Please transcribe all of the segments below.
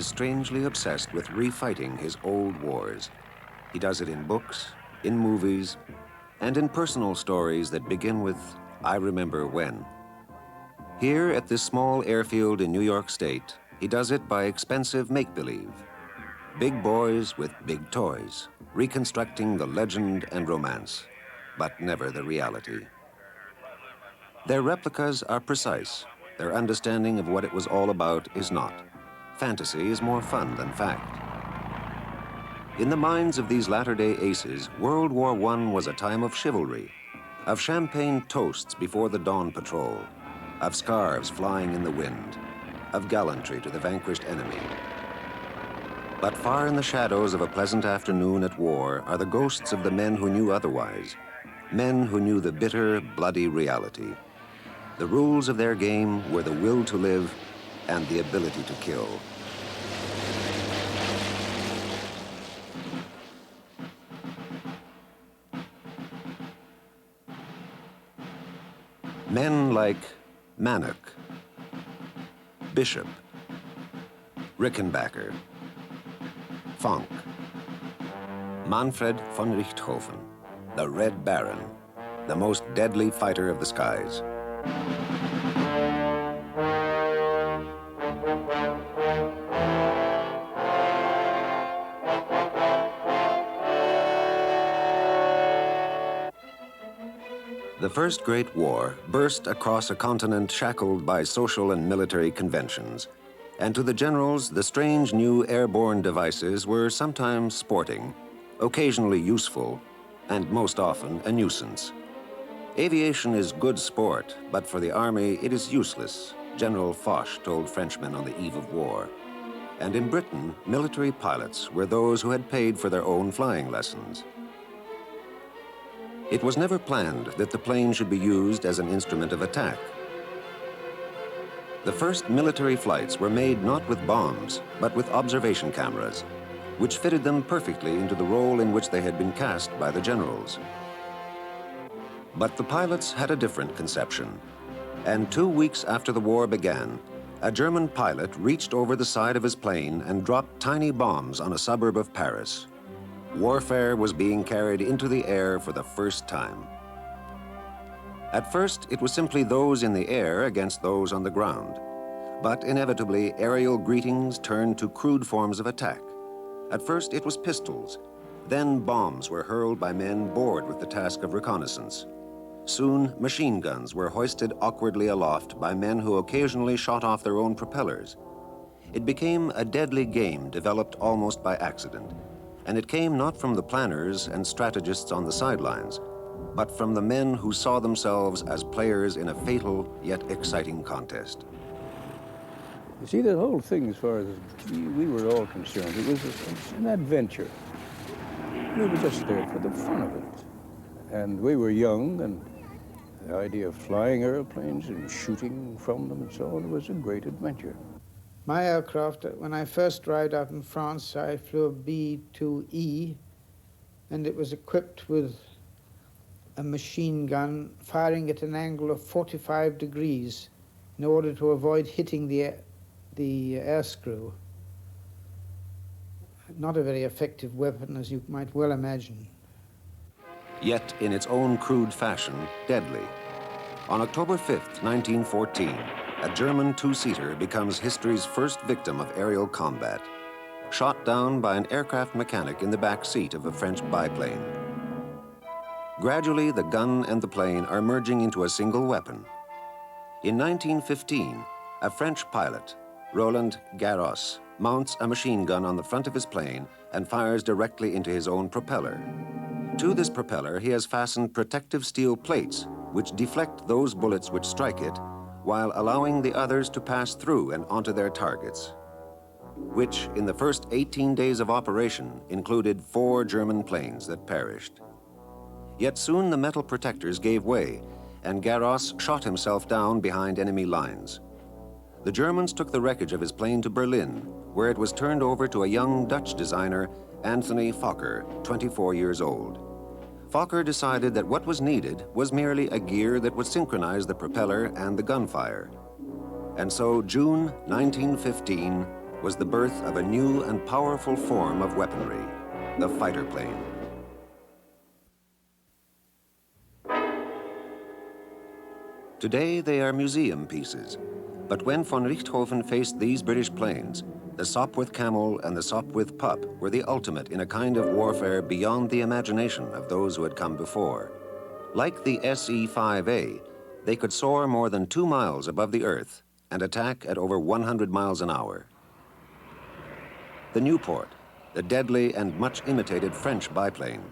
is strangely obsessed with refighting his old wars. He does it in books, in movies, and in personal stories that begin with, "I remember when." Here at this small airfield in New York State, he does it by expensive make-believe. Big boys with big toys, reconstructing the legend and romance, but never the reality. Their replicas are precise. Their understanding of what it was all about is not. Fantasy is more fun than fact. In the minds of these latter-day aces, World War I was a time of chivalry, of champagne toasts before the dawn patrol, of scarves flying in the wind, of gallantry to the vanquished enemy. But far in the shadows of a pleasant afternoon at war are the ghosts of the men who knew otherwise, men who knew the bitter, bloody reality. The rules of their game were the will to live and the ability to kill. Men like Manock, Bishop, Rickenbacker, Fonck, Manfred von Richthofen, the Red Baron, the most deadly fighter of the skies. The First Great War burst across a continent shackled by social and military conventions. And to the generals, the strange new airborne devices were sometimes sporting, occasionally useful, and most often a nuisance. Aviation is good sport, but for the army it is useless, General Foch told Frenchmen on the eve of war. And in Britain, military pilots were those who had paid for their own flying lessons. It was never planned that the plane should be used as an instrument of attack. The first military flights were made not with bombs, but with observation cameras, which fitted them perfectly into the role in which they had been cast by the generals. But the pilots had a different conception, and 2 weeks after the war began, a German pilot reached over the side of his plane and dropped tiny bombs on a suburb of Paris. Warfare was being carried into the air for the first time. At first, it was simply those in the air against those on the ground. But inevitably, aerial greetings turned to crude forms of attack. At first, it was pistols. Then bombs were hurled by men bored with the task of reconnaissance. Soon, machine guns were hoisted awkwardly aloft by men who occasionally shot off their own propellers. It became a deadly game developed almost by accident. And it came not from the planners and strategists on the sidelines, but from the men who saw themselves as players in a fatal yet exciting contest. You see, the whole thing, as far as we were all concerned, it was an adventure. We were just there for the fun of it. And we were young, and the idea of flying airplanes and shooting from them and so on was a great adventure. My aircraft, when I first arrived out in France, I flew a B-2E, and it was equipped with a machine gun firing at an angle of 45 degrees in order to avoid hitting the air screw. Not a very effective weapon, as you might well imagine. Yet, in its own crude fashion, deadly. On October 5th, 1914, a German two-seater becomes history's first victim of aerial combat, shot down by an aircraft mechanic in the back seat of a French biplane. Gradually, the gun and the plane are merging into a single weapon. In 1915, a French pilot, Roland Garros, mounts a machine gun on the front of his plane and fires directly into his own propeller. To this propeller, he has fastened protective steel plates which deflect those bullets which strike it, while allowing the others to pass through and onto their targets, which in the first 18 days of operation included 4 German planes that perished. Yet soon the metal protectors gave way, and Garros shot himself down behind enemy lines. The Germans took the wreckage of his plane to Berlin, where it was turned over to a young Dutch designer, Anthony Fokker, 24 years old. Fokker decided that what was needed was merely a gear that would synchronize the propeller and the gunfire. And so, June 1915, was the birth of a new and powerful form of weaponry, the fighter plane. Today, they are museum pieces. But when von Richthofen faced these British planes, the Sopwith Camel and the Sopwith Pup were the ultimate in a kind of warfare beyond the imagination of those who had come before. Like the SE-5A, they could soar more than 2 miles above the Earth and attack at over 100 miles an hour. The Nieuport, the deadly and much imitated French biplane.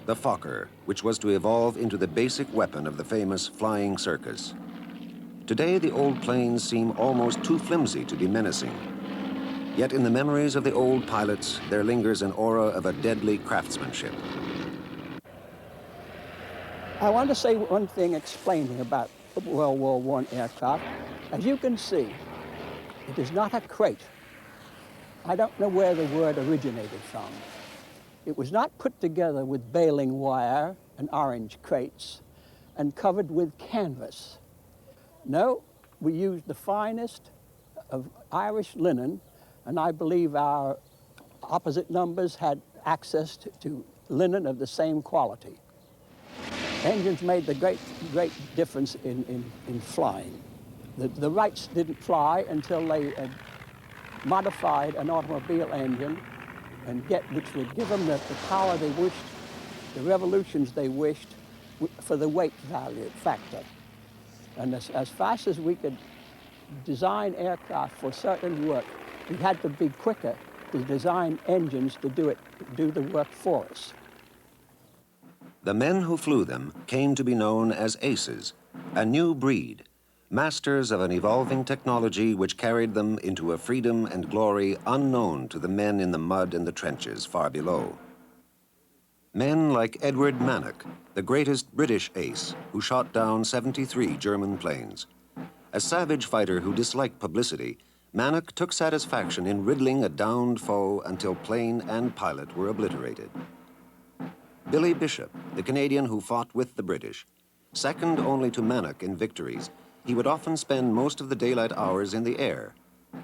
The Fokker, which was to evolve into the basic weapon of the famous flying circus. Today, the old planes seem almost too flimsy to be menacing. Yet in the memories of the old pilots, there lingers an aura of a deadly craftsmanship. I want to say one thing explaining about World War I aircraft. As you can see, it is not a crate. I don't know where the word originated from. It was not put together with baling wire and orange crates and covered with canvas. No, we used the finest of Irish linen, and I believe our opposite numbers had access to linen of the same quality. Engines made the great difference in flying. The Wrights didn't fly until they had modified an automobile engine which would give them the power they wished, the revolutions they wished, for the weight value factor. And as fast as we could design aircraft for certain work, we had to be quicker to design engines to do the work for us. The men who flew them came to be known as aces, a new breed, masters of an evolving technology which carried them into a freedom and glory unknown to the men in the mud and the trenches far below. Men like Edward Manock, the greatest British ace, who shot down 73 German planes. A savage fighter who disliked publicity, Manock took satisfaction in riddling a downed foe until plane and pilot were obliterated. Billy Bishop, the Canadian who fought with the British. Second only to Manock in victories, he would often spend most of the daylight hours in the air.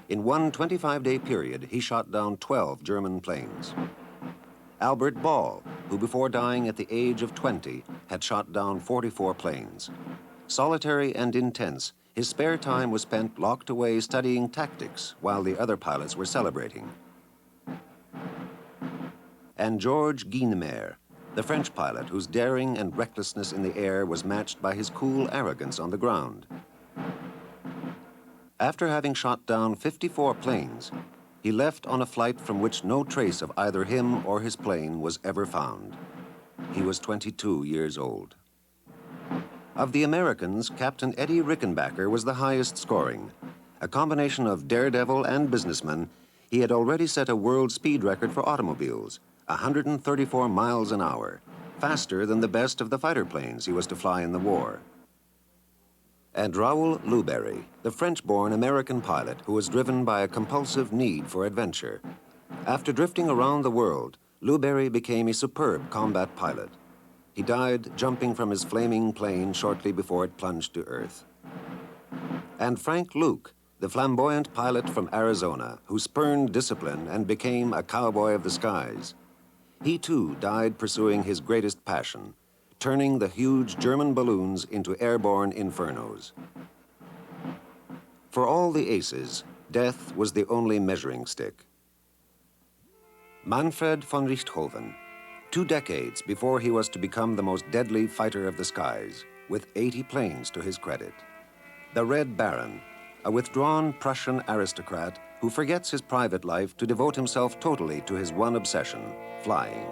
In one 25-day period, he shot down 12 German planes. Albert Ball, who before dying at the age of 20, had shot down 44 planes. Solitary and intense, his spare time was spent locked away studying tactics while the other pilots were celebrating. And Georges Guynemer, the French pilot whose daring and recklessness in the air was matched by his cool arrogance on the ground. After having shot down 54 planes, he left on a flight from which no trace of either him or his plane was ever found. He was 22 years old. Of the Americans, Captain Eddie Rickenbacker was the highest scoring. A combination of daredevil and businessman, he had already set a world speed record for automobiles, 134 miles an hour, faster than the best of the fighter planes he was to fly in the war. And Raoul Louberry, the French-born American pilot who was driven by a compulsive need for adventure. After drifting around the world, Louberry became a superb combat pilot. He died jumping from his flaming plane shortly before it plunged to earth. And Frank Luke, the flamboyant pilot from Arizona who spurned discipline and became a cowboy of the skies. He too died pursuing his greatest passion, turning the huge German balloons into airborne infernos. For all the aces, death was the only measuring stick. Manfred von Richthofen, 2 decades before he was to become the most deadly fighter of the skies, with 80 planes to his credit. The Red Baron, a withdrawn Prussian aristocrat who forgets his private life to devote himself totally to his one obsession, flying.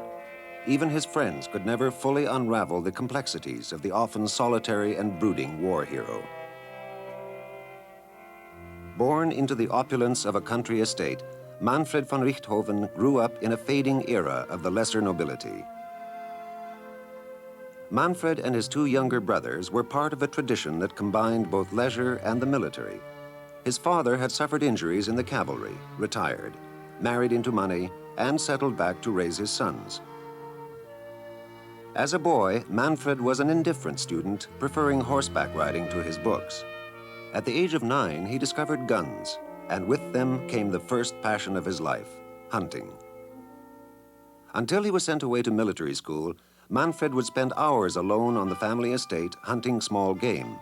Even his friends could never fully unravel the complexities of the often solitary and brooding war hero. Born into the opulence of a country estate, Manfred von Richthofen grew up in a fading era of the lesser nobility. Manfred and his 2 younger brothers were part of a tradition that combined both leisure and the military. His father had suffered injuries in the cavalry, retired, married into money, and settled back to raise his sons. As a boy, Manfred was an indifferent student, preferring horseback riding to his books. At the age of 9, he discovered guns. and with them came the first passion of his life, hunting. Until he was sent away to military school, Manfred would spend hours alone on the family estate hunting small game.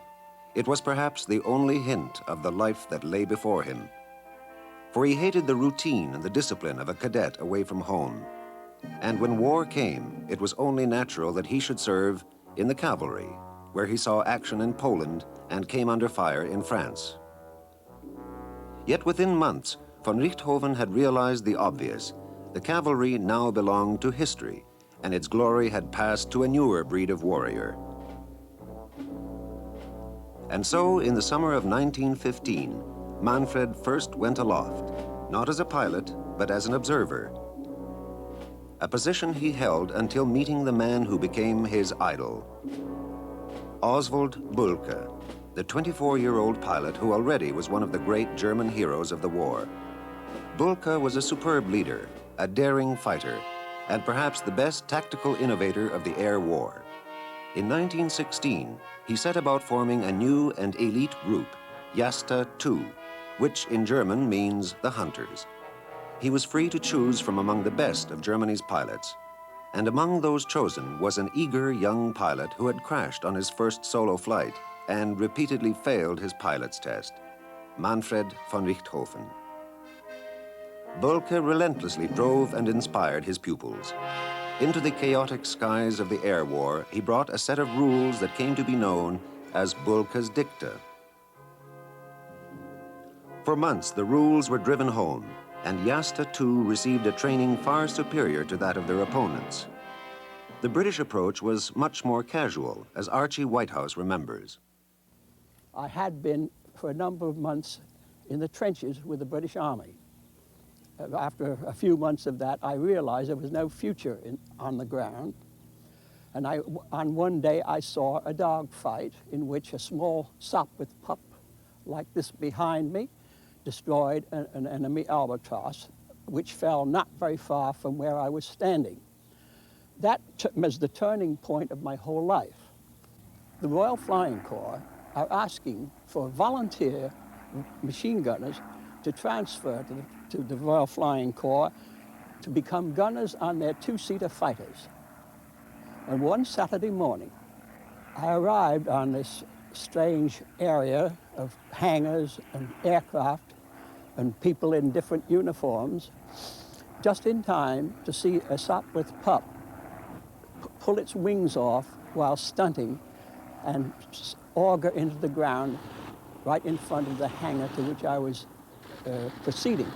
It was perhaps the only hint of the life that lay before him. For he hated the routine and the discipline of a cadet away from home. And when war came, it was only natural that he should serve in the cavalry, where he saw action in Poland and came under fire in France. Yet within months, von Richthofen had realized the obvious. The cavalry now belonged to history, and its glory had passed to a newer breed of warrior. And so, in the summer of 1915, Manfred first went aloft, not as a pilot, but as an observer, a position he held until meeting the man who became his idol, Oswald Bulke, the 24-year-old pilot who already was one of the great German heroes of the war. Bulke was a superb leader, a daring fighter, and perhaps the best tactical innovator of the air war. In 1916, he set about forming a new and elite group, Jasta II, which in German means the Hunters. He was free to choose from among the best of Germany's pilots, and among those chosen was an eager young pilot who had crashed on his first solo flight and repeatedly failed his pilot's test, Manfred von Richthofen. Bulke relentlessly drove and inspired his pupils. Into the chaotic skies of the air war, he brought a set of rules that came to be known as Bulke's Dicta. For months, the rules were driven home, and Jasta II received a training far superior to that of their opponents. The British approach was much more casual, as Archie Whitehouse remembers. I had been for a number of months in the trenches with the British Army. After a few months of that, I realized there was no future on the ground. And on one day, I saw a dog fight in which a small Sopwith pup, like this behind me, destroyed an enemy albatross, which fell not very far from where I was standing. That was the turning point of my whole life. The Royal Flying Corps are asking for volunteer machine gunners to transfer to the Royal Flying Corps to become gunners on their two-seater fighters. And one Saturday morning, I arrived on this strange area of hangars and aircraft and people in different uniforms, just in time to see a Sopwith pup pull its wings off while stunting and auger into the ground right in front of the hangar to which I was proceeding.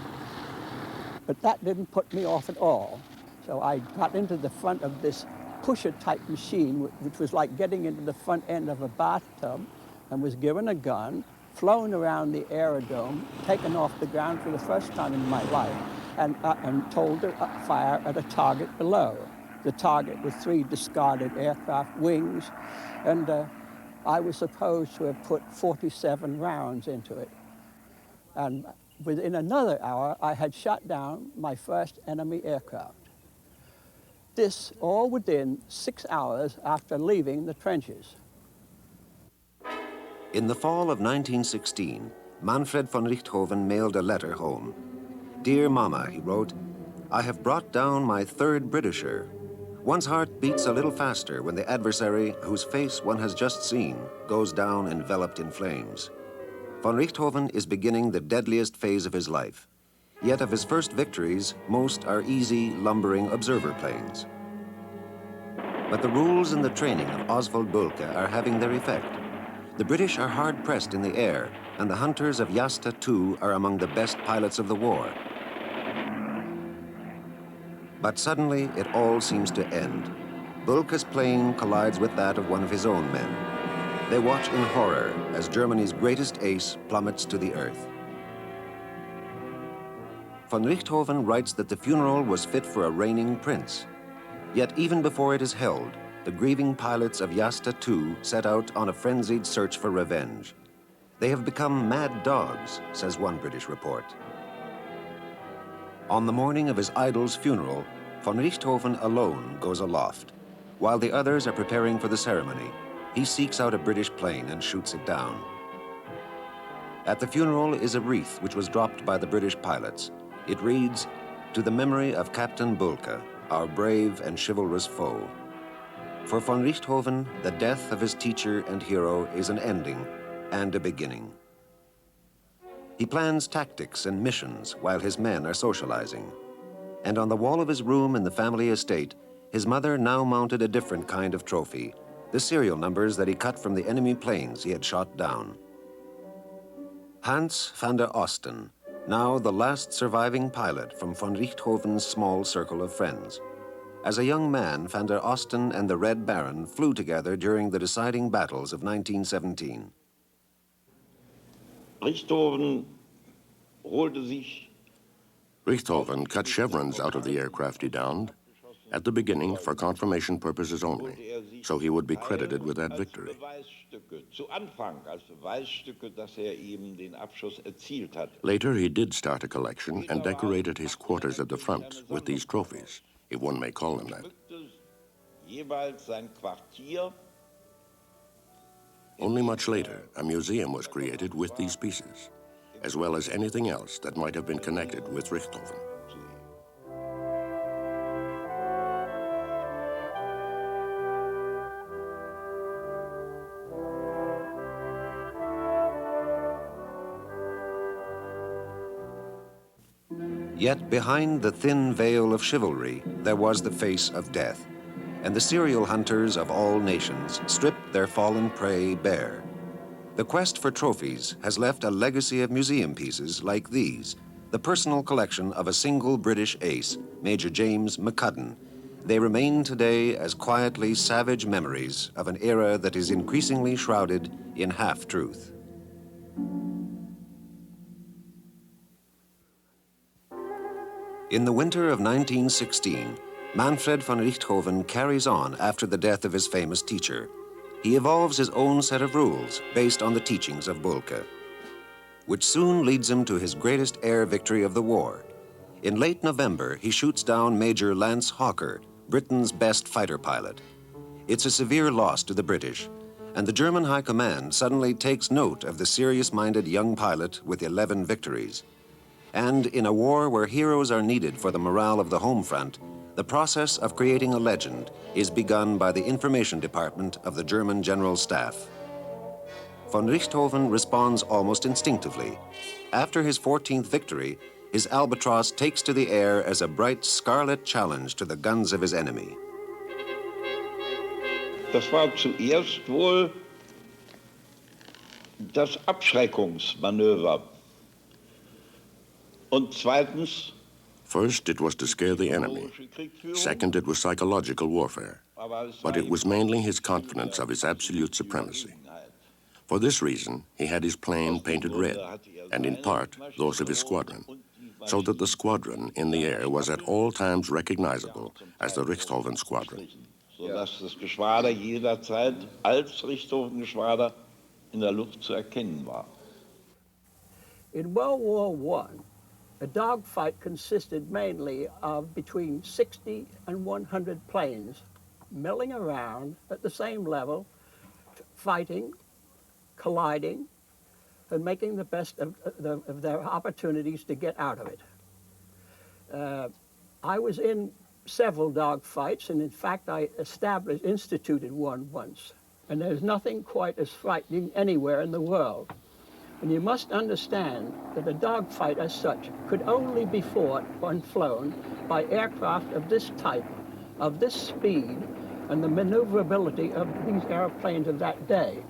But that didn't put me off at all. So I got into the front of this pusher-type machine, which was like getting into the front end of a bathtub, and was given a gun, flown around the aerodrome, taken off the ground for the first time in my life, and told to fire at a target below. The target was 3 discarded aircraft wings, and I was supposed to have put 47 rounds into it. And within another hour, I had shot down my first enemy aircraft. This all within 6 hours after leaving the trenches. In the fall of 1916, Manfred von Richthofen mailed a letter home. "Dear Mama," he wrote, "I have brought down my 3rd Britisher. One's heart beats a little faster when the adversary, whose face one has just seen, goes down enveloped in flames. Von Richthofen is beginning the deadliest phase of his life. Yet of his first victories, most are easy, lumbering observer planes. But the rules and the training of Oswald Bulke are having their effect. The British are hard-pressed in the air, and the Hunters of Jasta II are among the best pilots of the war." But suddenly, it all seems to end. Bulke's plane collides with that of one of his own men. They watch in horror as Germany's greatest ace plummets to the earth. Von Richthofen writes that the funeral was fit for a reigning prince. Yet even before it is held, the grieving pilots of Jasta II set out on a frenzied search for revenge. "They have become mad dogs," says one British report. On the morning of his idol's funeral, von Richthofen alone goes aloft. While the others are preparing for the ceremony, he seeks out a British plane and shoots it down. At the funeral is a wreath which was dropped by the British pilots. It reads, "To the memory of Captain Bulke, our brave and chivalrous foe." For von Richthofen, the death of his teacher and hero is an ending and a beginning. He plans tactics and missions while his men are socializing. And on the wall of his room in the family estate, his mother now mounted a different kind of trophy, the serial numbers that he cut from the enemy planes he had shot down. Hans van der Osten, now the last surviving pilot from von Richthofen's small circle of friends. As a young man, van der Osten and the Red Baron flew together during the deciding battles of 1917. Richthofen cut chevrons out of the aircraft he downed, at the beginning for confirmation purposes only, so he would be credited with that victory. Later, he did start a collection and decorated his quarters at the front with these trophies, if one may call them that. Only much later, a museum was created with these pieces, as well as anything else that might have been connected with Richthofen. Yet behind the thin veil of chivalry, there was the face of death, and the serial hunters of all nations stripped their fallen prey bare. The quest for trophies has left a legacy of museum pieces like these, the personal collection of a single British ace, Major James McCudden. They remain today as quietly savage memories of an era that is increasingly shrouded in half-truth. In the winter of 1916, Manfred von Richthofen carries on after the death of his famous teacher. He evolves his own set of rules based on the teachings of Bulke, which soon leads him to his greatest air victory of the war. In late November, he shoots down Major Lance Hawker, Britain's best fighter pilot. It's a severe loss to the British, and the German High Command suddenly takes note of the serious-minded young pilot with 11 victories. And in a war where heroes are needed for the morale of the home front, the process of creating a legend is begun by the information department of the German General Staff. Von Richthofen responds almost instinctively. After his 14th victory, his Albatross takes to the air as a bright scarlet challenge to the guns of his enemy. Das war zuerst wohl das Abschreckungsmanöver. Und zweitens, first, it was to scare the enemy. Second, it was psychological warfare. But it was mainly his confidence of his absolute supremacy. For this reason, he had his plane painted red, and in part, those of his squadron, so that the squadron in the air was at all times recognizable as the Richthofen squadron. Sodass das Geschwader jederzeit als Richthofen-Geschwader in der Luft zu erkennen war. In World War I, a dogfight consisted mainly of between 60 and 100 planes milling around at the same level, fighting, colliding, and making the best of their opportunities to get out of it. I was in several dogfights, and in fact I instituted one once. And there's nothing quite as frightening anywhere in the world. And you must understand that a dogfight as such could only be fought and flown by aircraft of this type, of this speed, and the maneuverability of these airplanes of that day.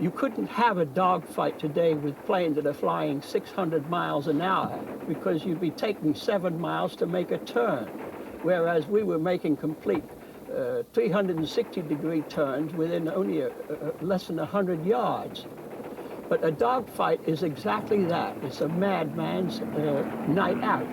You couldn't have a dogfight today with planes that are flying 600 miles an hour because you'd be taking 7 miles to make a turn, whereas we were making complete 360-degree turns within only less than 100 yards. But a dogfight is exactly that. It's a madman's night out.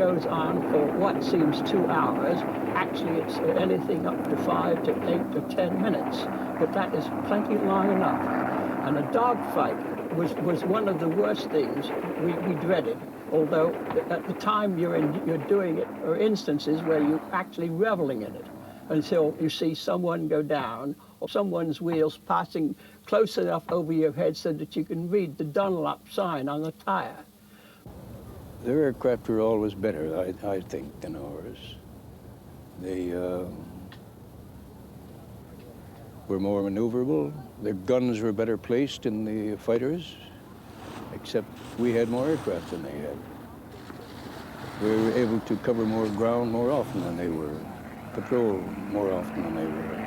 goes on for what seems 2 hours. Actually, it's anything up to 5 to 8 to 10 minutes, but that is plenty long enough. And a dogfight was one of the worst things we dreaded, although at the time you're doing it, or instances where you're actually reveling in it, until you see someone go down, or someone's wheels passing close enough over your head so that you can read the Dunlop sign on the tire. Their aircraft were always better, I think, than ours. They were more maneuverable. Their guns were better placed in the fighters, except we had more aircraft than they had. We were able to cover more ground more often than they were, patrol more often than they were.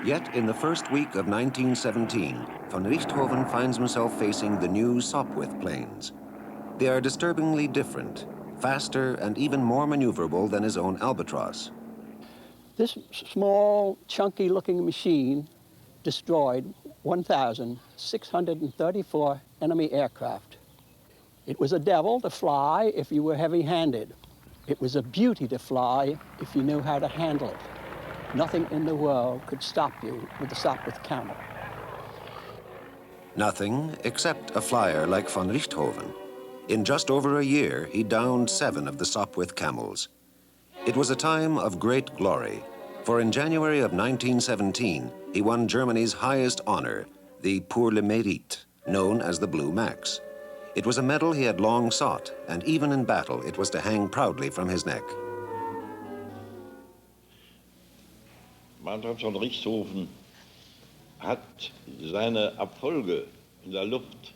Yet in the first week of 1917, von Richthofen finds himself facing the new Sopwith planes. They are disturbingly different, faster and even more maneuverable than his own Albatross. This small, chunky-looking machine destroyed 1,634 enemy aircraft. It was a devil to fly if you were heavy-handed. It was a beauty to fly if you knew how to handle it. Nothing in the world could stop you with the Sopwith Camel. Nothing except a flyer like von Richthofen. In just over a year, he downed 7 of the Sopwith Camels. It was a time of great glory, for in January of 1917, he won Germany's highest honor, the Pour le Mérite, known as the Blue Max. It was a medal he had long sought, and even in battle, it was to hang proudly from his neck. Manfred von Richthofen hat seine Erfolge in der Luft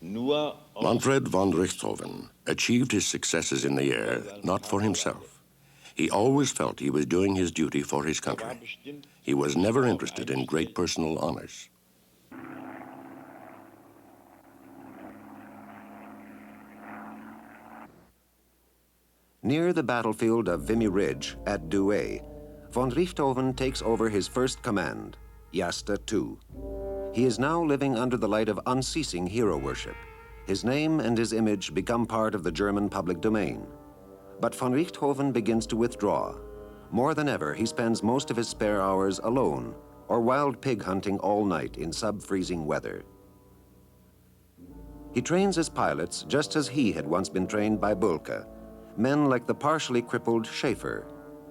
nur Manfred von Richthofen achieved his successes in the air not for himself. He always felt he was doing his duty for his country. He was never interested in great personal honors. Near the battlefield of Vimy Ridge at Douai, von Richthofen takes over his first command, Jasta II. He is now living under the light of unceasing hero worship. His name and his image become part of the German public domain. But von Richthofen begins to withdraw. More than ever, he spends most of his spare hours alone or wild pig hunting all night in sub-freezing weather. He trains his pilots just as he had once been trained by Bulke, men like the partially crippled Schaefer,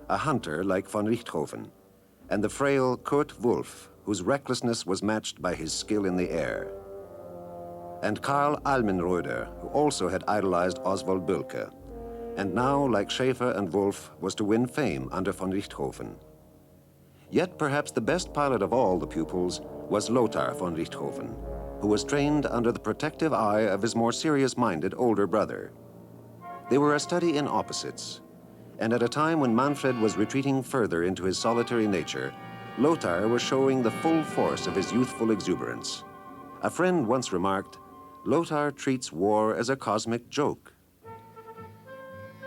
a hunter like von Richthofen, and the frail Kurt Wolf, whose recklessness was matched by his skill in the air. And Karl Almenröder, who also had idolized Oswald Bulke, and now, like Schaefer and Wolf, was to win fame under von Richthofen. Yet perhaps the best pilot of all the pupils was Lothar von Richthofen, who was trained under the protective eye of his more serious-minded older brother. They were a study in opposites, and at a time when Manfred was retreating further into his solitary nature, Lothar was showing the full force of his youthful exuberance. A friend once remarked, "Lothar treats war as a cosmic joke."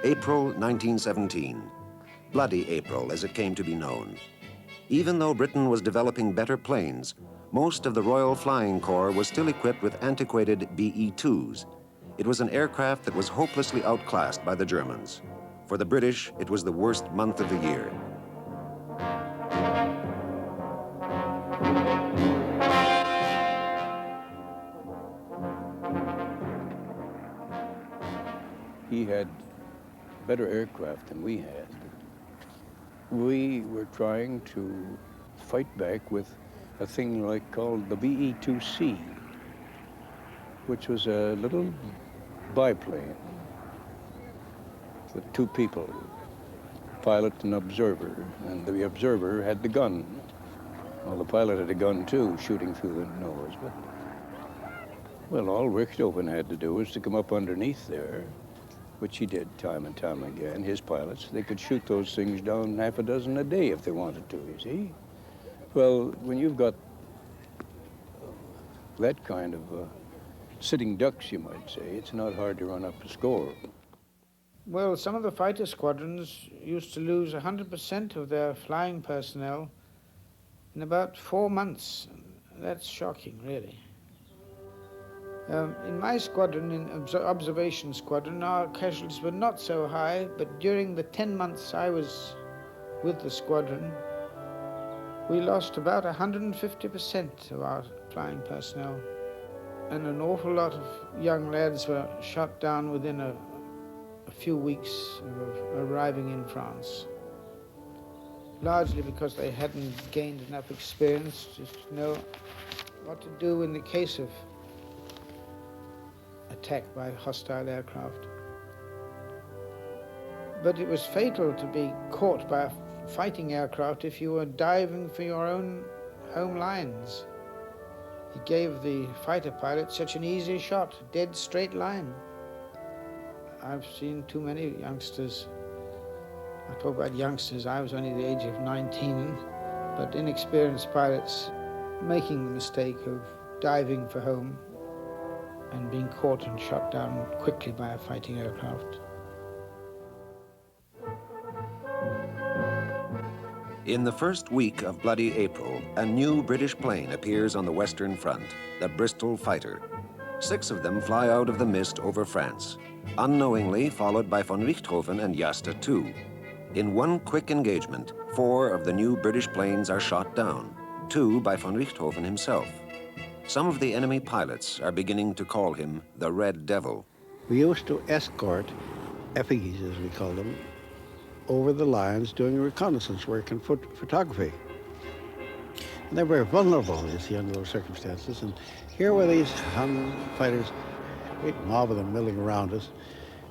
April 1917, Bloody April as it came to be known. Even though Britain was developing better planes, most of the Royal Flying Corps was still equipped with antiquated BE-2s. It was an aircraft that was hopelessly outclassed by the Germans. For the British, it was the worst month of the year. He had better aircraft than we had. We were trying to fight back with a thing like called the BE-2C, which was a little biplane with 2 people, pilot and observer, and the observer had the gun. Well, the pilot had a gun too, shooting through the nose, but, well, all Richthofen had to do was to come up underneath there, which he did time and time again. His pilots, they could shoot those things down half a dozen a day if they wanted to, you see? Well, when you've got that kind of sitting ducks, you might say, it's not hard to run up a score. Well, some of the fighter squadrons used to lose 100% of their flying personnel in about 4 months. That's shocking, really. In my squadron, in observation squadron, our casualties were not so high, but during the 10 months I was with the squadron, we lost about 150% of our flying personnel. And an awful lot of young lads were shot down within a few weeks of arriving in France, largely because they hadn't gained enough experience to know what to do in the case of attack by hostile aircraft. But it was fatal to be caught by a fighting aircraft if you were diving for your own home lines. It gave the fighter pilot such an easy shot, dead straight line. I've seen too many youngsters. I talk about youngsters, I was only the age of 19, but inexperienced pilots making the mistake of diving for home and being caught and shot down quickly by a fighting aircraft. In the first week of bloody April, a new British plane appears on the Western Front, the Bristol fighter. 6 of them fly out of the mist over France, unknowingly followed by von Richthofen and Jasta II. In one quick engagement, 4 of the new British planes are shot down, 2 by von Richthofen himself. Some of the enemy pilots are beginning to call him the Red Devil. We used to escort effigies, as we call them, over the lines doing reconnaissance work and photography. And they were vulnerable, you see, under those circumstances. And here were these Hun fighters, a great mob of them milling around us,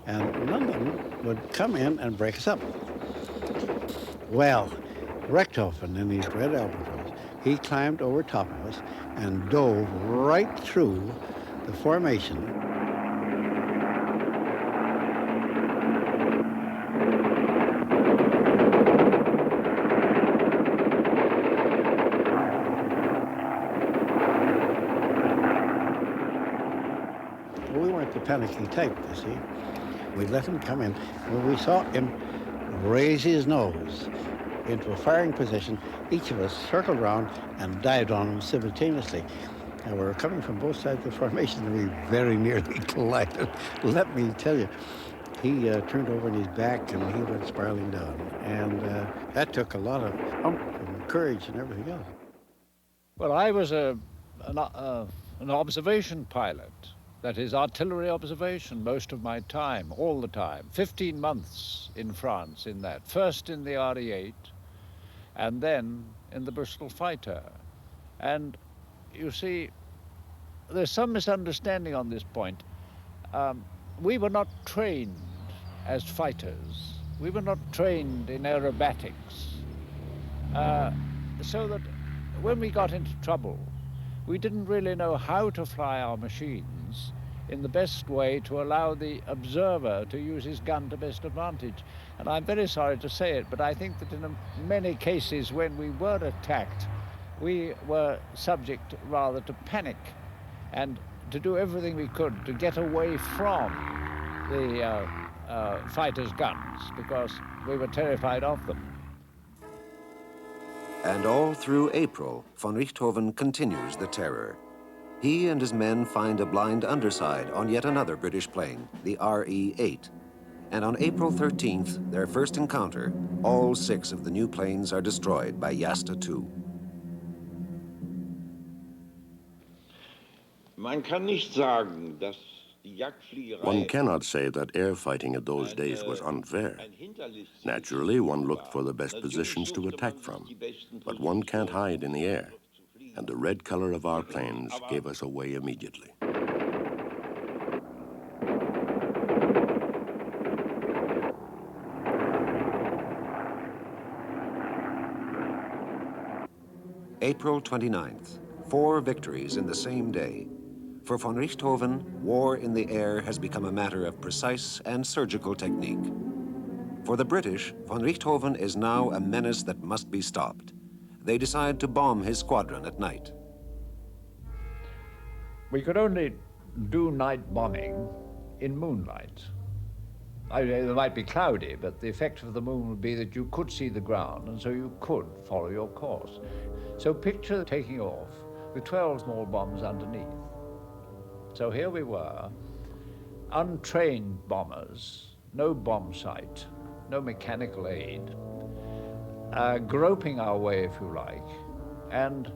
and none of them would come in and break us up. Well, Richthofen in these red albatross, he climbed over top of us and dove right through the formation. We weren't the panicky type, you see. We let him come in. When we saw him raise his nose into a firing position, each of us circled around and dived on him simultaneously. And we were coming from both sides of the formation, and we very nearly collided. Let me tell you, he turned over on his back and he went spiraling down. And that took a lot of oomph and courage and everything else. Well, I was an observation pilot. That is artillery observation most of my time, all the time. 15 months in France in that. First in the RE8 and then in the Bristol fighter. And you see, there's some misunderstanding on this point. We were not trained as fighters. We were not trained in aerobatics. So that when we got into trouble, we didn't really know how to fly our machines in the best way to allow the observer to use his gun to best advantage. And I'm very sorry to say it, but I think that in many cases when we were attacked, we were subject rather to panic and to do everything we could to get away from the fighters' guns because we were terrified of them. And all through April, von Richthofen continues the terror. He and his men find a blind underside on yet another British plane, the RE-8. And on April 13th, their first encounter, all 6 of the new planes are destroyed by Jasta II. Man kann nicht sagen, dass die Jagdfliegerei One cannot say that air fighting in those days was unfair. Naturally, one looked for the best positions to attack from, but one can't hide in the air, and the red color of our planes gave us away immediately. April 29th, 4 victories in the same day. For von Richthofen, war in the air has become a matter of precise and surgical technique. For the British, von Richthofen is now a menace that must be stopped. They decide to bomb his squadron at night. We could only do night bombing in moonlight. It might be cloudy, but the effect of the moon would be that you could see the ground, and so you could follow your course. So picture taking off with 12 small bombs underneath. So here we were, untrained bombers, no bomb sight, no mechanical aid, groping our way, if you like, and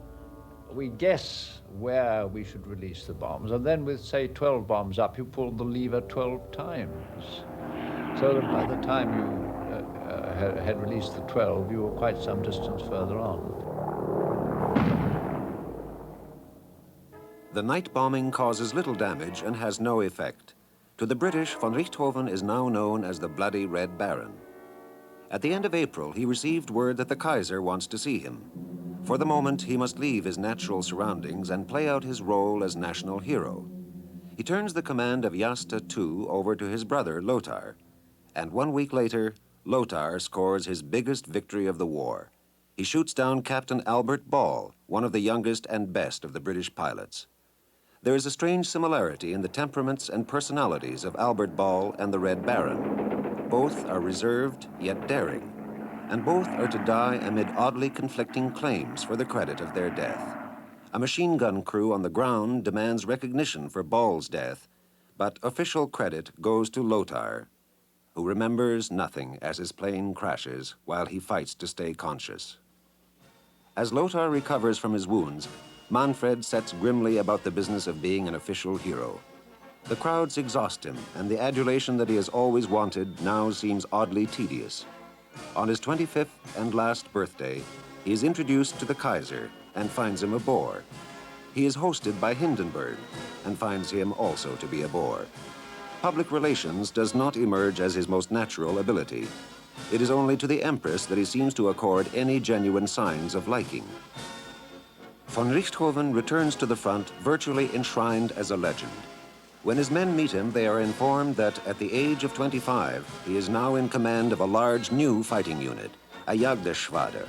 we guess where we should release the bombs, and then with, say, 12 bombs up, you pull the lever 12 times, so that by the time you had released the 12, you were quite some distance further on. The night bombing causes little damage and has no effect. To the British, von Richthofen is now known as the Bloody Red Baron. At the end of April, he received word that the Kaiser wants to see him. For the moment, he must leave his natural surroundings and play out his role as national hero. He turns the command of Jasta II over to his brother, Lothar. And 1 week later, Lothar scores his biggest victory of the war. He shoots down Captain Albert Ball, one of the youngest and best of the British pilots. There is a strange similarity in the temperaments and personalities of Albert Ball and the Red Baron. Both are reserved, yet daring, and both are to die amid oddly conflicting claims for the credit of their death. A machine gun crew on the ground demands recognition for Ball's death, but official credit goes to Lothar, who remembers nothing as his plane crashes while he fights to stay conscious. As Lothar recovers from his wounds, Manfred sets grimly about the business of being an official hero. The crowds exhaust him, and the adulation that he has always wanted now seems oddly tedious. On his 25th and last birthday, he is introduced to the Kaiser and finds him a bore. He is hosted by Hindenburg and finds him also to be a bore. Public relations does not emerge as his most natural ability. It is only to the Empress that he seems to accord any genuine signs of liking. Von Richthofen returns to the front virtually enshrined as a legend. When his men meet him, they are informed that at the age of 25, he is now in command of a large new fighting unit, a Jagdgeschwader.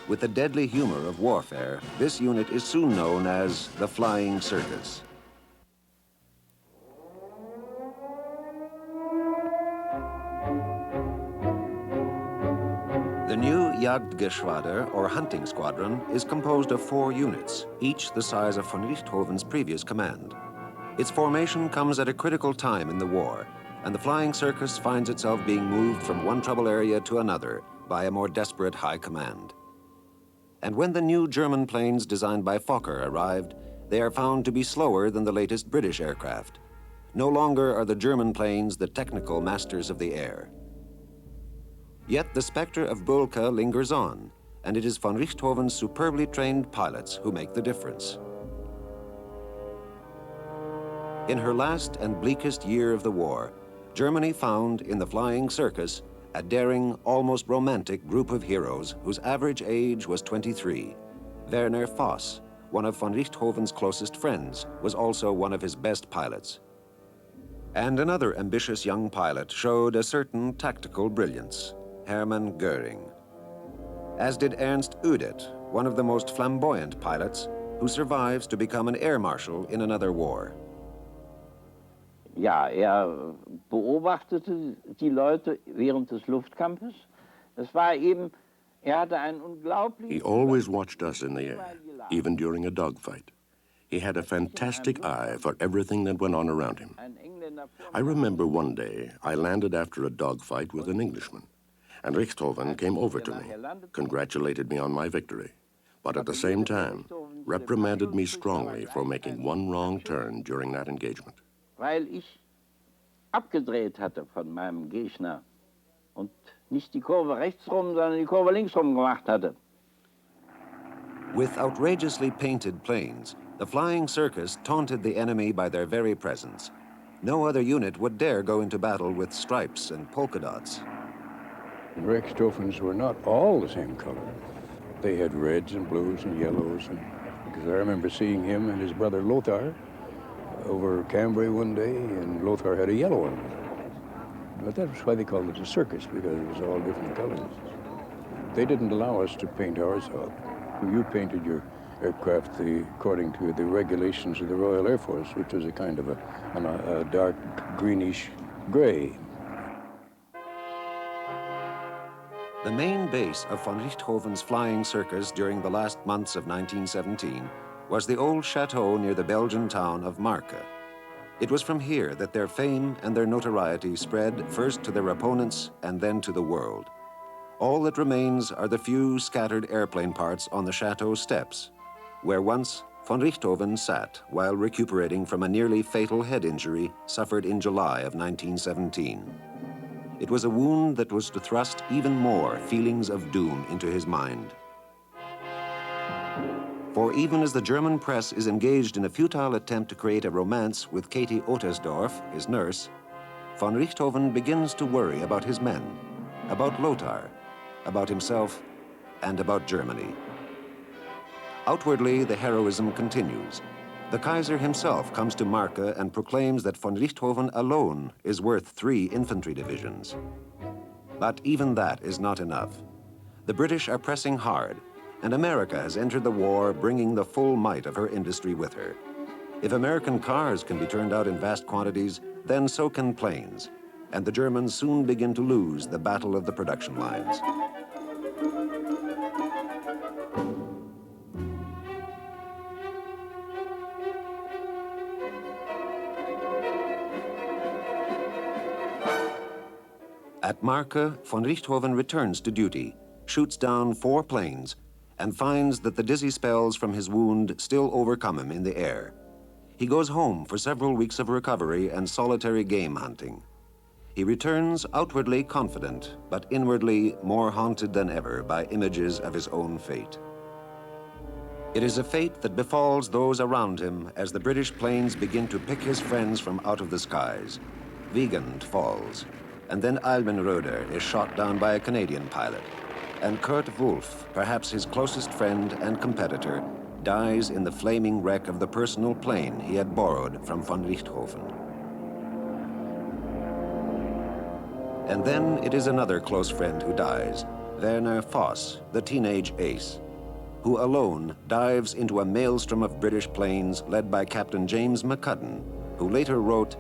With the deadly humor of warfare, this unit is soon known as the Flying Circus. The new Jagdgeschwader, or hunting squadron, is composed of 4 units, each the size of von Richthofen's previous command. Its formation comes at a critical time in the war, and the Flying Circus finds itself being moved from one trouble area to another by a more desperate high command. And when the new German planes designed by Fokker arrived, they are found to be slower than the latest British aircraft. No longer are the German planes the technical masters of the air. Yet the specter of Bulka lingers on, and it is von Richthofen's superbly trained pilots who make the difference. In her last and bleakest year of the war, Germany found in the Flying Circus a daring, almost romantic group of heroes whose average age was 23. Werner Voss, one of von Richthofen's closest friends, was also one of his best pilots. And another ambitious young pilot showed a certain tactical brilliance, Hermann Göring. As did Ernst Udet, one of the most flamboyant pilots, who survives to become an air marshal in another war. Ja, beobachtete die Leute während des Luftkampfes. Das war eben, hatte einen unglaublichen... He always watched us in the air, even during a dogfight. He had a fantastic eye for everything that went on around him. I remember one day I landed after a dogfight with an Englishman, and Richthofen came over to me, congratulated me on my victory, but at the same time reprimanded me strongly for making one wrong turn during that engagement. Weil ich abgedreht hatte von meinem Gegner und nicht die Kurve rechts rum, sondern die Kurve links rum gemacht hatte. With outrageously painted planes, the Flying Circus taunted the enemy by their very presence. No other unit would dare go into battle with stripes and polka dots. The Richtofens were not all the same color. They had reds and blues and yellows, because I remember seeing him and his brother Lothar over Cambrai one day, and Lothar had a yellow one. But that's why they called it a circus, because it was all different colors. They didn't allow us to paint ours up. You painted your aircraft according to the regulations of the Royal Air Force, which was a kind of a dark greenish gray. The main base of von Richthofen's Flying Circus during the last months of 1917 was the old chateau near the Belgian town of Marke. It was from here that their fame and their notoriety spread first to their opponents and then to the world. All that remains are the few scattered airplane parts on the chateau steps, where once von Richthofen sat while recuperating from a nearly fatal head injury suffered in July of 1917. It was a wound that was to thrust even more feelings of doom into his mind. For even as the German press is engaged in a futile attempt to create a romance with Katie Ottersdorf, his nurse, von Richthofen begins to worry about his men, about Lothar, about himself, and about Germany. Outwardly, the heroism continues. The Kaiser himself comes to Marke and proclaims that von Richthofen alone is worth 3 infantry divisions. But even that is not enough. The British are pressing hard, and America has entered the war bringing the full might of her industry with her. If American cars can be turned out in vast quantities, then so can planes, and the Germans soon begin to lose the battle of the production lines. At Marke, von Richthofen returns to duty, shoots down 4 planes, and finds that the dizzy spells from his wound still overcome him in the air. He goes home for several weeks of recovery and solitary game hunting. He returns outwardly confident, but inwardly more haunted than ever by images of his own fate. It is a fate that befalls those around him as the British planes begin to pick his friends from out of the skies. Wiegand falls, and then Almenröder is shot down by a Canadian pilot. And Kurt Wolff, perhaps his closest friend and competitor, dies in the flaming wreck of the personal plane he had borrowed from von Richthofen. And then it is another close friend who dies, Werner Voss, the teenage ace, who alone dives into a maelstrom of British planes led by Captain James McCudden, who later wrote,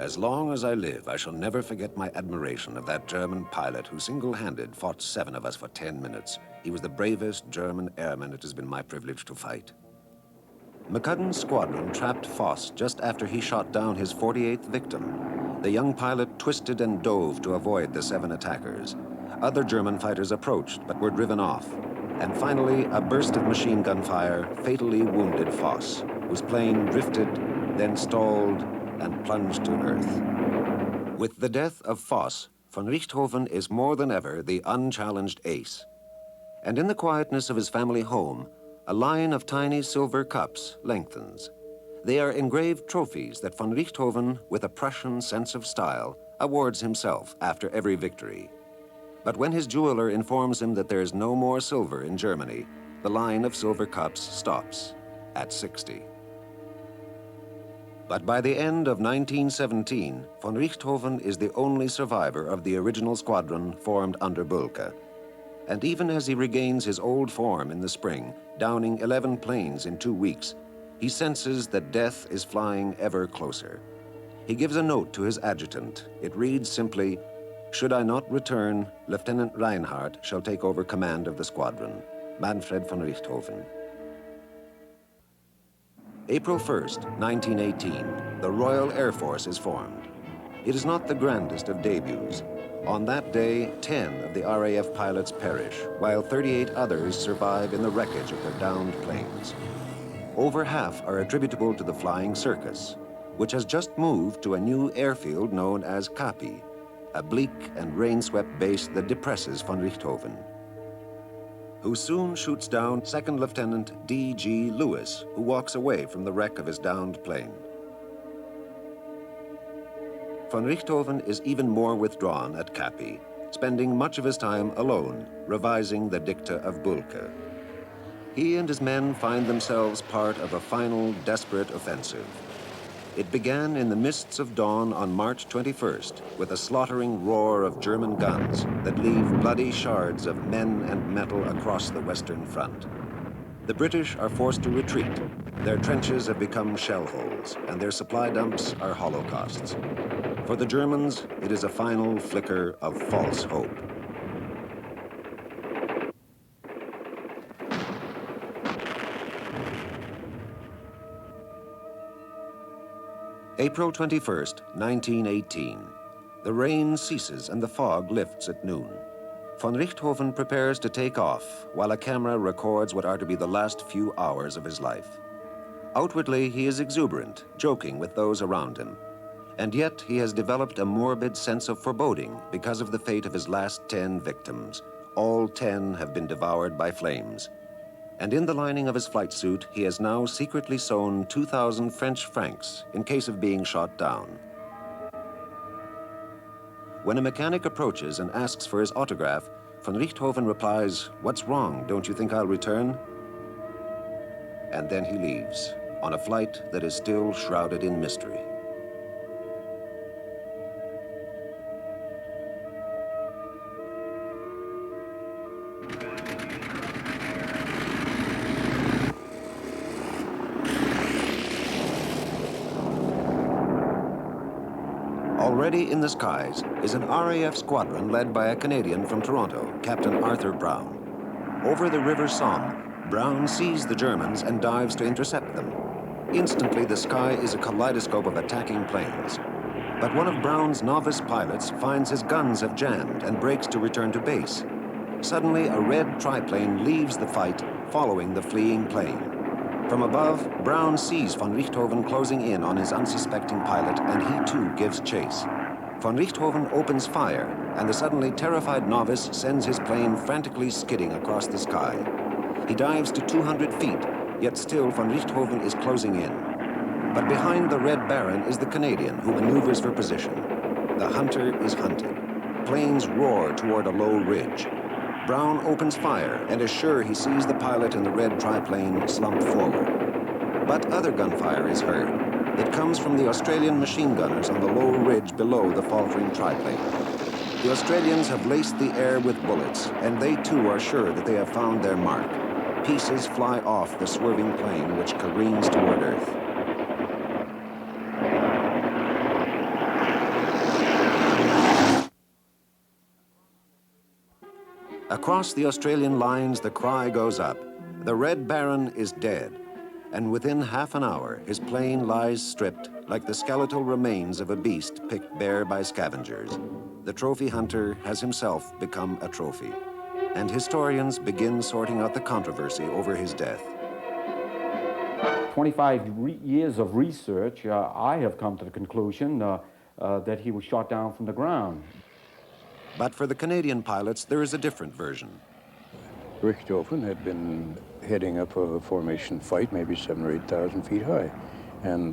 "As long as I live, I shall never forget my admiration of that German pilot who single-handed fought 7 of us for 10 minutes. He was the bravest German airman it has been my privilege to fight." McCudden's squadron trapped Voss just after he shot down his 48th victim. The young pilot twisted and dove to avoid the 7 attackers. Other German fighters approached but were driven off. And finally, a burst of machine gun fire fatally wounded Voss, whose plane drifted, then stalled, and plunged to earth. With the death of Voss, von Richthofen is more than ever the unchallenged ace. And in the quietness of his family home, a line of tiny silver cups lengthens. They are engraved trophies that von Richthofen, with a Prussian sense of style, awards himself after every victory. But when his jeweler informs him that there is no more silver in Germany, the line of silver cups stops at 60. But by the end of 1917, von Richthofen is the only survivor of the original squadron formed under Bülke. And even as he regains his old form in the spring, downing 11 planes in 2 weeks, he senses that death is flying ever closer. He gives a note to his adjutant. It reads simply, "Should I not return, Lieutenant Reinhardt shall take over command of the squadron. Manfred von Richthofen." April 1st, 1918, the Royal Air Force is formed. It is not the grandest of debuts. On that day, 10 of the RAF pilots perish, while 38 others survive in the wreckage of their downed planes. Over half are attributable to the Flying Circus, which has just moved to a new airfield known as Kapi, a bleak and rain-swept base that depresses von Richthofen, who soon shoots down Second Lieutenant D.G. Lewis, who walks away from the wreck of his downed plane. Von Richthofen is even more withdrawn at Kapi, spending much of his time alone, revising the dicta of Bülke. He and his men find themselves part of a final, desperate offensive. It began in the mists of dawn on March 21st with a slaughtering roar of German guns that leave bloody shards of men and metal across the Western Front. The British are forced to retreat. Their trenches have become shell holes, and their supply dumps are holocausts. For the Germans, it is a final flicker of false hope. April 21st, 1918. The rain ceases and the fog lifts at noon. Von Richthofen prepares to take off while a camera records what are to be the last few hours of his life. Outwardly, he is exuberant, joking with those around him. And yet, he has developed a morbid sense of foreboding because of the fate of his last 10 victims. All 10 have been devoured by flames. And in the lining of his flight suit, he has now secretly sewn 2,000 French francs in case of being shot down. When a mechanic approaches and asks for his autograph, von Richthofen replies, "What's wrong? Don't you think I'll return?" And then he leaves on a flight that is still shrouded in mystery. Already in the skies is an RAF squadron led by a Canadian from Toronto, Captain Arthur Brown. Over the River Somme, Brown sees the Germans and dives to intercept them. Instantly, the sky is a kaleidoscope of attacking planes. But one of Brown's novice pilots finds his guns have jammed and breaks to return to base. Suddenly, a red triplane leaves the fight, following the fleeing plane. From above, Brown sees von Richthofen closing in on his unsuspecting pilot, and he too gives chase. Von Richthofen opens fire, and the suddenly terrified novice sends his plane frantically skidding across the sky. He dives to 200 feet, yet still von Richthofen is closing in. But behind the Red Baron is the Canadian, who maneuvers for position. The hunter is hunted. Planes roar toward a low ridge. Brown opens fire and is sure he sees the pilot in the red triplane slump forward. But other gunfire is heard. It comes from the Australian machine gunners on the low ridge below the faltering triplane. The Australians have laced the air with bullets, and they too are sure that they have found their mark. Pieces fly off the swerving plane, which careens toward Earth. Across the Australian lines, the cry goes up. The Red Baron is dead. And within half an hour, his plane lies stripped like the skeletal remains of a beast picked bare by scavengers. The trophy hunter has himself become a trophy. And historians begin sorting out the controversy over his death. 25 years of research, I have come to the conclusion that he was shot down from the ground. But for the Canadian pilots, there is a different version. Richthofen had been heading up a formation fight, maybe 7,000 or 8,000 feet high. And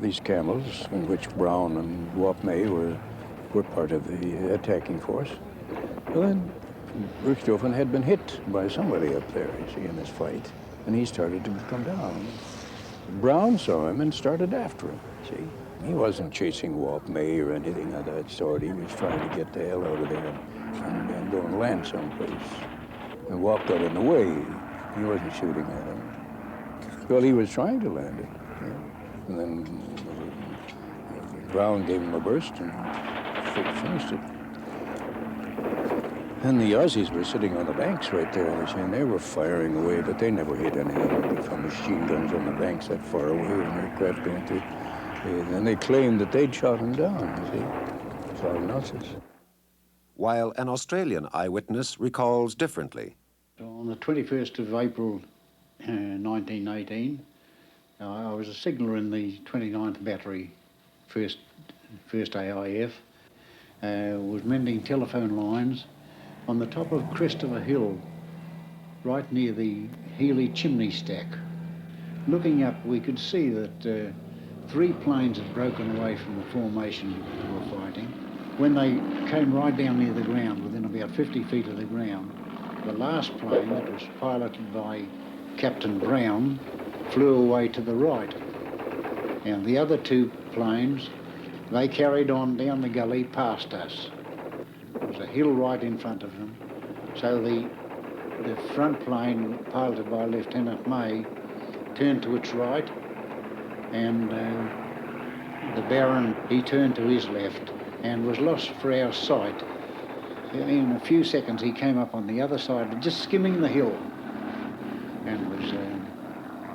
these camels, in which Brown and Wapme were part of the attacking force, well, then Richthofen had been hit by somebody up there, you see, in this fight. And he started to come down. Brown saw him and started after him, see. He wasn't chasing Wapme or anything of that sort. He was trying to get the hell out of there and go and land someplace. And Wap got in the way. He wasn't shooting at him. Well, he was trying to land it. Yeah. And then Brown gave him a burst and finished it. And the Aussies were sitting on the banks right there, and they were firing away, but they never hit anything from machine guns on the banks that far away and aircraft going through. And they claimed that they'd shot him down, you see. It's all nonsense. While an Australian eyewitness recalls differently. On the 21st of April 1918, I was a signaller in the 29th Battery, 1st AIF. Was mending telephone lines on the top of Christopher Hill, right near the Healy chimney stack. Looking up, we could see that 3 planes had broken away from the formation we were fighting. When they came right down near the ground, within about 50 feet of the ground, the last plane, that was piloted by Captain Brown, flew away to the right. And the other 2 planes, they carried on down the gully past us. There was a hill right in front of them. So the front plane, piloted by Lieutenant May, turned to its right, and the Baron, he turned to his left and was lost for our sight. In a few seconds he came up on the other side, just skimming the hill, and was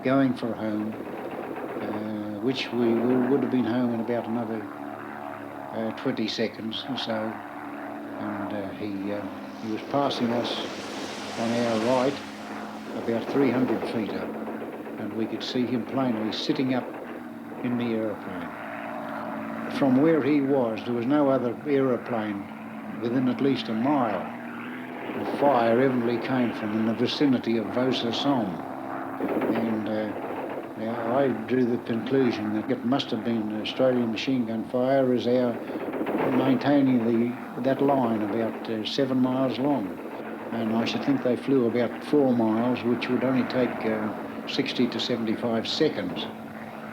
going for home. which we would have been home in about another 20 seconds or so. And he was passing us on our right about 300 feet up, and we could see him plainly sitting up in the aeroplane. From where he was, there was no other aeroplane within at least a mile. The fire evidently came from in the vicinity of Vaux-sur-Somme. And now I drew the conclusion that it must have been Australian machine gun fire as our maintaining that line about 7 miles long. And I should think they flew about 4 miles, which would only take 60 to 75 seconds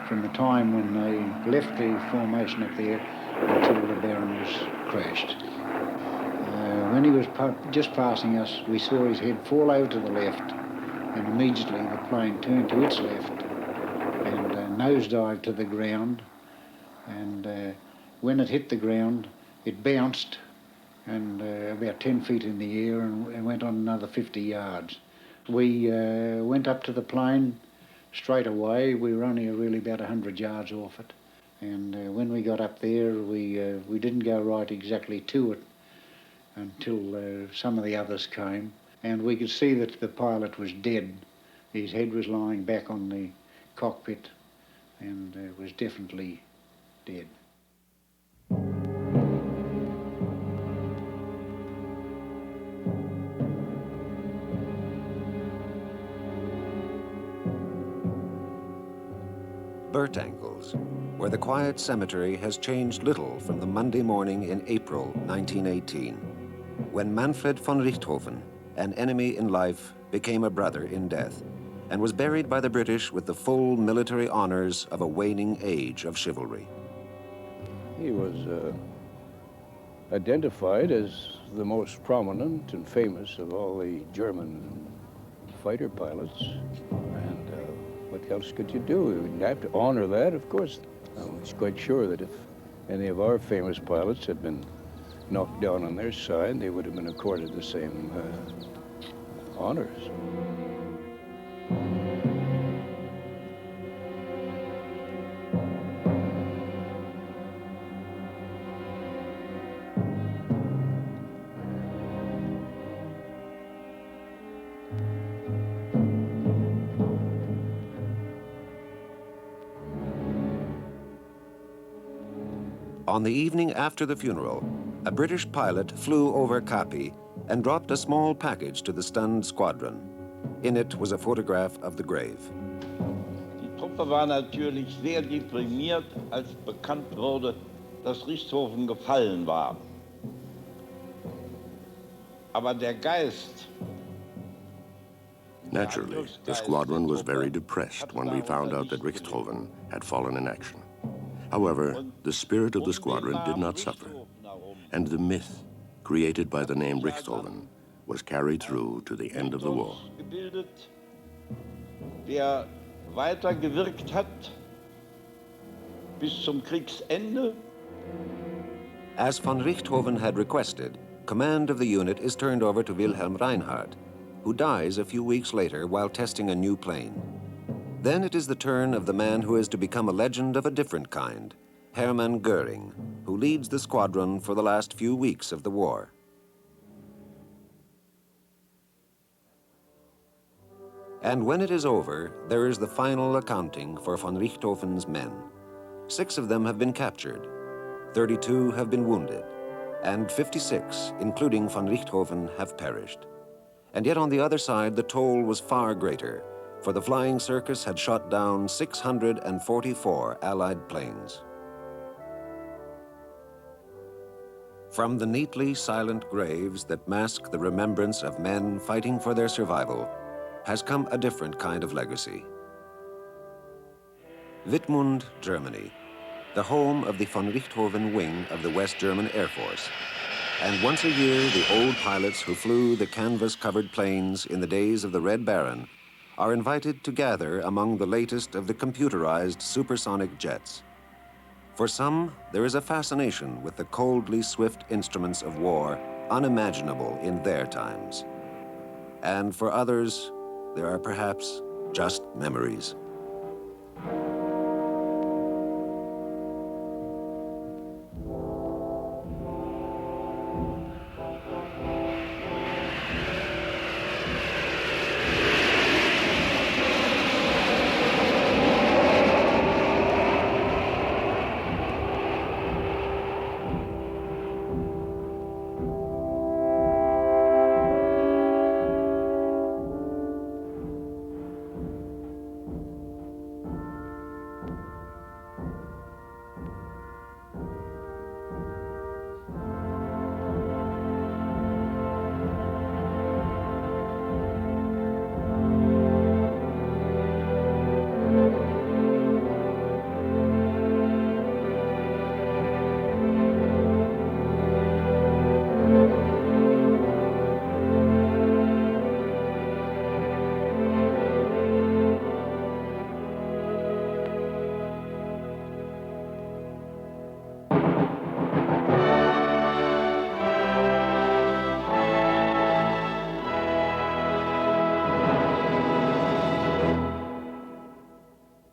from the time when they left the formation up there until the Baron was crashed. When he was just passing us, we saw his head fall over to the left, and immediately the plane turned to its left and nosedived to the ground. And when it hit the ground, it bounced and about 10 feet in the air and went on another 50 yards. We went up to the plane straight away. We were only really about 100 yards off it. And when we got up there, we didn't go right exactly to it until some of the others came. And we could see that the pilot was dead. His head was lying back on the cockpit and was definitely dead. Burt Angles, where the quiet cemetery has changed little from the Monday morning in April 1918, when Manfred von Richthofen, an enemy in life, became a brother in death, and was buried by the British with the full military honors of a waning age of chivalry. He was identified as the most prominent and famous of all the German fighter pilots. And what else could you do? You'd have to honor that, of course. I was quite sure that if any of our famous pilots had been knocked down on their side, they would have been accorded the same honors. On the evening after the funeral, a British pilot flew over Capi and dropped a small package to the stunned squadron. In it was a photograph of the grave. Die Truppe war natürlich sehr deprimiert, als bekannt wurde, dass Richthofen gefallen war. Aber der Geist. Naturally, the squadron was very depressed when we found out that Richthofen had fallen in action. However, the spirit of the squadron did not suffer, and the myth created by the name Richthofen was carried through to the end of the war. Der weitergewirkt hat bis zum Kriegsende. As von Richthofen had requested, command of the unit is turned over to Wilhelm Reinhardt, who dies a few weeks later while testing a new plane. Then it is the turn of the man who is to become a legend of a different kind, Hermann Göring, who leads the squadron for the last few weeks of the war. And when it is over, there is the final accounting for von Richthofen's men. 6 of them have been captured, 32 have been wounded, and 56, including von Richthofen, have perished. And yet on the other side, the toll was far greater, for the flying circus had shot down 644 Allied planes. From the neatly silent graves that mask the remembrance of men fighting for their survival has come a different kind of legacy. Wittmund, Germany, the home of the von Richthofen wing of the West German Air Force. And once a year, the old pilots who flew the canvas-covered planes in the days of the Red Baron are invited to gather among the latest of the computerized supersonic jets. For some, there is a fascination with the coldly swift instruments of war, unimaginable in their times. And for others, there are perhaps just memories.